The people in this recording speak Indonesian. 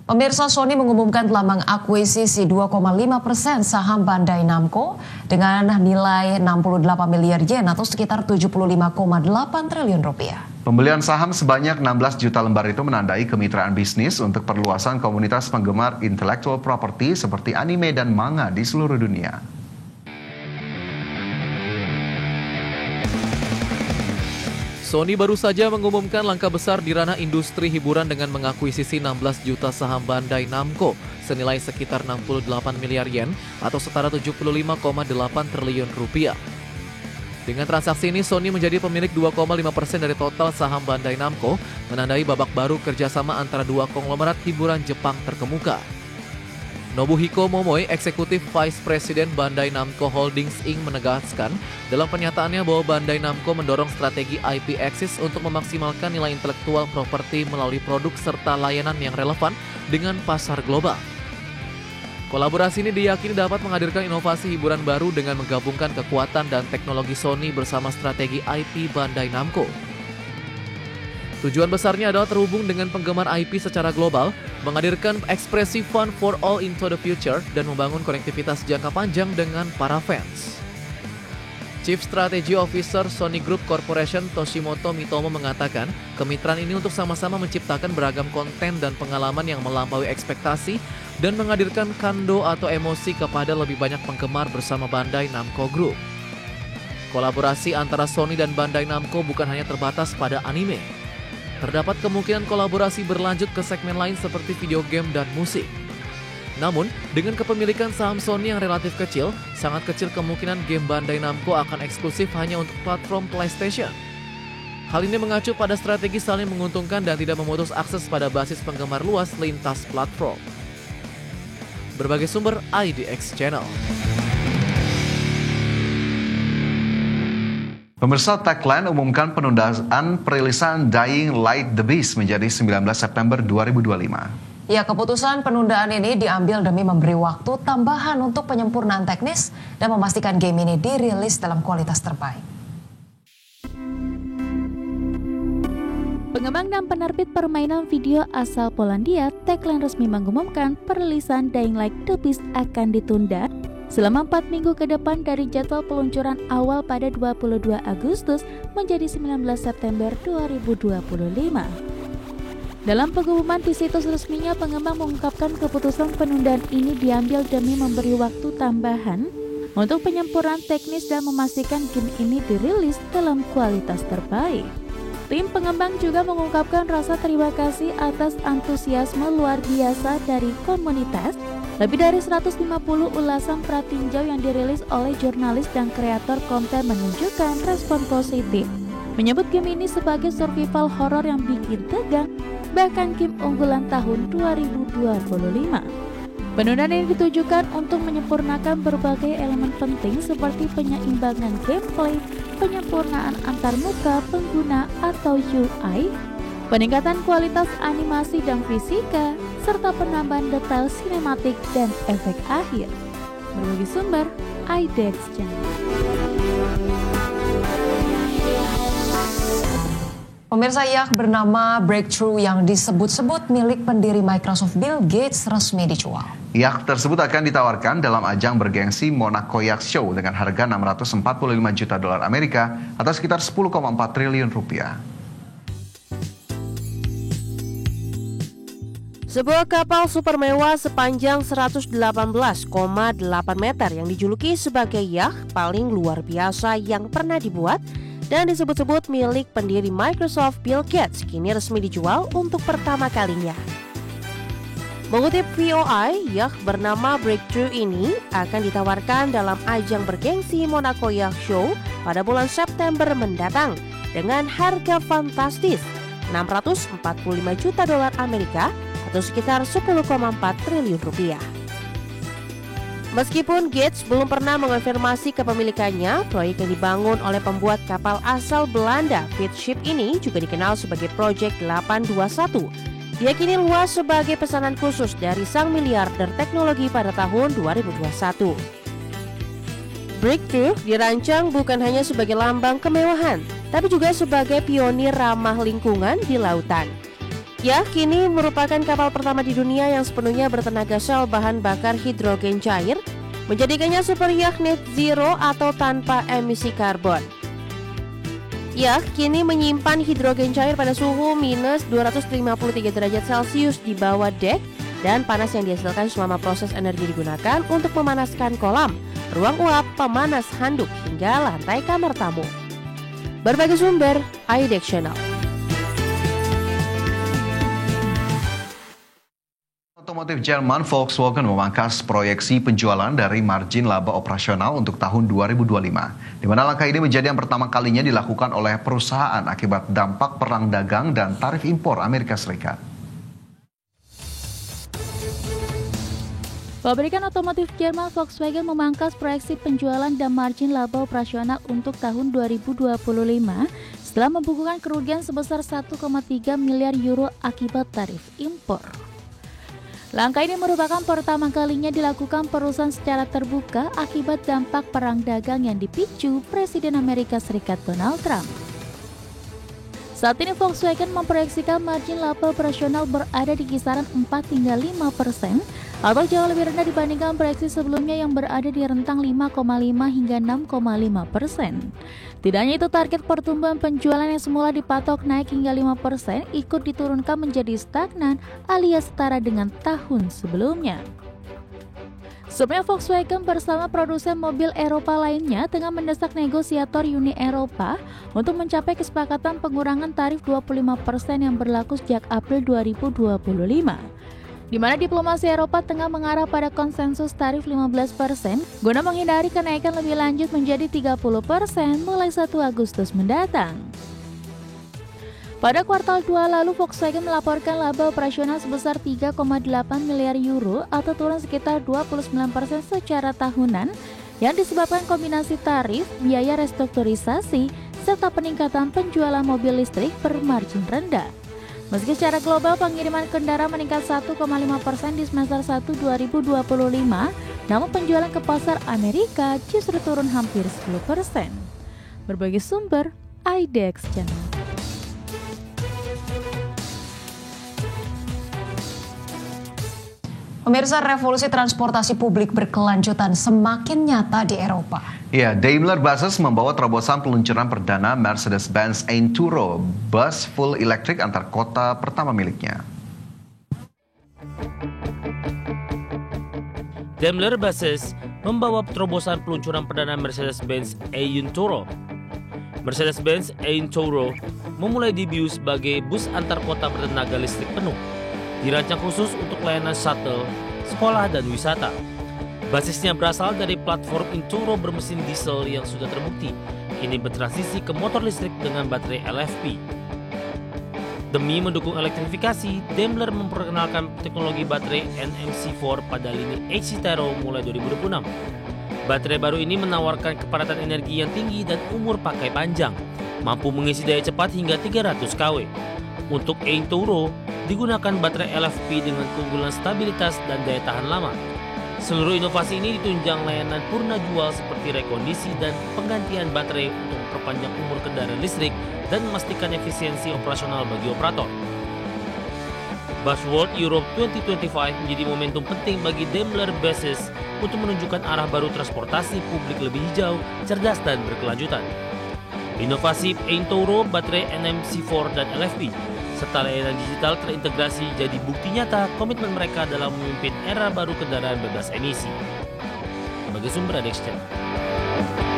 Pemirsa, Sony mengumumkan telah mengakuisisi 2,5% saham Bandai Namco dengan nilai 68 miliar yen atau sekitar 75,8 triliun rupiah. Pembelian saham sebanyak 16 juta lembar itu menandai kemitraan bisnis untuk perluasan komunitas penggemar intellectual property seperti anime dan manga di seluruh dunia. Sony baru saja mengumumkan langkah besar di ranah industri hiburan dengan mengakuisisi 16 juta saham Bandai Namco senilai sekitar 68 miliar yen atau setara 75,8 triliun rupiah. Dengan transaksi ini, Sony menjadi pemilik 2,5% dari total saham Bandai Namco, menandai babak baru kerjasama antara dua konglomerat hiburan Jepang terkemuka. Nobuhiko Momoi, Eksekutif Vice President Bandai Namco Holdings Inc. menegaskan dalam pernyataannya bahwa Bandai Namco mendorong strategi IP Axis untuk memaksimalkan nilai intelektual properti melalui produk serta layanan yang relevan dengan pasar global. Kolaborasi ini diyakini dapat menghadirkan inovasi hiburan baru dengan menggabungkan kekuatan dan teknologi Sony bersama strategi IP Bandai Namco. Tujuan besarnya adalah terhubung dengan penggemar IP secara global, menghadirkan ekspresi Fun for All into the Future, dan membangun konektivitas jangka panjang dengan para fans. Chief Strategy Officer Sony Group Corporation Toshimoto Mitomo mengatakan, kemitraan ini untuk sama-sama menciptakan beragam konten dan pengalaman yang melampaui ekspektasi dan menghadirkan kando atau emosi kepada lebih banyak penggemar bersama Bandai Namco Group. Kolaborasi antara Sony dan Bandai Namco bukan hanya terbatas pada anime. Terdapat kemungkinan kolaborasi berlanjut ke segmen lain seperti video game dan musik. Namun, dengan kepemilikan saham Sony yang relatif kecil, sangat kecil kemungkinan game Bandai Namco akan eksklusif hanya untuk platform PlayStation. Hal ini mengacu pada strategi saling menguntungkan dan tidak memutus akses pada basis penggemar luas lintas platform. Berbagai sumber IDX Channel. Pemirsa, Techland umumkan penundaan perilisan Dying Light The Beast menjadi 19 September 2025. Ya, keputusan penundaan ini diambil demi memberi waktu tambahan untuk penyempurnaan teknis dan memastikan game ini dirilis dalam kualitas terbaik. Pengembang dan penerbit permainan video asal Polandia, Techland resmi mengumumkan perilisan Dying Light The Beast akan ditunda selama 4 minggu ke depan dari jadwal peluncuran awal pada 22 Agustus menjadi 19 September 2025. Dalam pengumuman di situs resminya, pengembang mengungkapkan keputusan penundaan ini diambil demi memberi waktu tambahan untuk penyempurnaan teknis dan memastikan game ini dirilis dalam kualitas terbaik. Tim pengembang juga mengungkapkan rasa terima kasih atas antusiasme luar biasa dari komunitas. Lebih dari 150 ulasan pratinjau yang dirilis oleh jurnalis dan kreator konten menunjukkan respon positif, menyebut game ini sebagai survival horror yang bikin tegang, bahkan game unggulan tahun 2025. Penundaan ini ditujukan untuk menyempurnakan berbagai elemen penting seperti penyeimbangan gameplay, penyempurnaan antarmuka pengguna atau UI, peningkatan kualitas animasi dan fisika, serta penambahan detail sinematik dan efek akhir. Berbagai sumber, IDX Channel. Pemirsa, yacht bernama Breakthrough yang disebut-sebut milik pendiri Microsoft Bill Gates resmi dijual. Yacht tersebut akan ditawarkan dalam ajang bergengsi Monaco Yacht Show dengan harga 645 juta dolar Amerika atau sekitar 10,4 triliun rupiah. Sebuah kapal super mewah sepanjang 118,8 meter yang dijuluki sebagai yacht paling luar biasa yang pernah dibuat dan disebut-sebut milik pendiri Microsoft Bill Gates kini resmi dijual untuk pertama kalinya. Mengutip VOI, yacht bernama Breakthrough ini akan ditawarkan dalam ajang bergengsi Monaco Yacht Show pada bulan September mendatang dengan harga fantastis 645 juta dolar Amerika atau sekitar 10,4 triliun rupiah. Meskipun Gates belum pernah mengonfirmasi kepemilikannya, proyek yang dibangun oleh pembuat kapal asal Belanda, Fitship ini juga dikenal sebagai Project 821. Diyakini luas sebagai pesanan khusus dari sang miliarder teknologi pada tahun 2021. Breakthrough dirancang bukan hanya sebagai lambang kemewahan, tapi juga sebagai pionir ramah lingkungan di lautan. Yacht kini merupakan kapal pertama di dunia yang sepenuhnya bertenaga sel bahan bakar hidrogen cair, menjadikannya super yacht net zero atau tanpa emisi karbon. Yacht kini menyimpan hidrogen cair pada suhu minus 253 derajat Celcius di bawah dek, dan panas yang dihasilkan selama proses energi digunakan untuk memanaskan kolam, ruang uap, pemanas handuk, hingga lantai kamar tamu. Berbagai sumber, IDEX Channel. Otomotif Jerman Volkswagen memangkas proyeksi penjualan dari margin laba operasional untuk tahun 2025, di mana langkah ini menjadi yang pertama kalinya dilakukan oleh perusahaan akibat dampak perang dagang dan tarif impor Amerika Serikat. Pabrikan otomotif Jerman Volkswagen memangkas proyeksi penjualan dan margin laba operasional untuk tahun 2025 setelah membukukan kerugian sebesar 1,3 miliar euro akibat tarif impor. Langkah ini merupakan pertama kalinya dilakukan perusahaan secara terbuka akibat dampak perang dagang yang dipicu Presiden Amerika Serikat Donald Trump. Saat ini Volkswagen memproyeksikan margin laba operasional berada di kisaran 4-5% atau jauh lebih rendah dibandingkan proyeksi sebelumnya yang berada di rentang 5,5 hingga 6,5%. Tidak hanya itu, target pertumbuhan penjualan yang semula dipatok naik hingga 5% ikut diturunkan menjadi stagnan alias setara dengan tahun sebelumnya. Sebelumnya Volkswagen bersama produsen mobil Eropa lainnya tengah mendesak negosiator Uni Eropa untuk mencapai kesepakatan pengurangan tarif 25% yang berlaku sejak April 2025. Di mana diplomasi Eropa tengah mengarah pada konsensus tarif 15% guna menghindari kenaikan lebih lanjut menjadi 30% mulai 1 Agustus mendatang. Pada kuartal 2 lalu, Volkswagen melaporkan laba operasional sebesar 3,8 miliar euro atau turun sekitar 29% secara tahunan yang disebabkan kombinasi tarif, biaya restrukturisasi, serta peningkatan penjualan mobil listrik bermargin rendah. Meski secara global pengiriman kendaraan meningkat 1,5% di semester 1 2025, namun penjualan ke pasar Amerika justru turun hampir 10%. Berbagai sumber, IDEX Channel. Pemirsa, revolusi transportasi publik berkelanjutan semakin nyata di Eropa. Ya, Daimler Buses membawa terobosan peluncuran perdana Mercedes-Benz Einturo, bus full elektrik antar kota pertama miliknya. Daimler Buses membawa terobosan peluncuran perdana Mercedes-Benz Einturo. Mercedes-Benz Einturo memulai debut sebagai bus antar kota bertenaga listrik penuh. Dirancang khusus untuk layanan shuttle, sekolah, dan wisata. Basisnya berasal dari platform Einturo bermesin diesel yang sudah terbukti kini bertransisi ke motor listrik dengan baterai LFP. Demi mendukung elektrifikasi, Daimler memperkenalkan teknologi baterai NMC4 pada lini H-Citaro mulai 2026. Baterai baru ini menawarkan kepadatan energi yang tinggi dan umur pakai panjang, mampu mengisi daya cepat hingga 300 kW. Untuk Einturo, digunakan baterai LFP dengan keunggulan stabilitas dan daya tahan lama. Seluruh inovasi ini ditunjang layanan purna jual seperti rekondisi dan penggantian baterai untuk memperpanjang umur kendaraan listrik dan memastikan efisiensi operasional bagi operator. Busworld Europe 2025 menjadi momentum penting bagi Daimler Buses untuk menunjukkan arah baru transportasi publik lebih hijau, cerdas, dan berkelanjutan. Inovasi Einturo, baterai NMC4 dan LFP, serta layanan digital terintegrasi jadi bukti nyata komitmen mereka dalam memimpin era baru kendaraan bebas emisi. Bagi sumber IDEX Channel.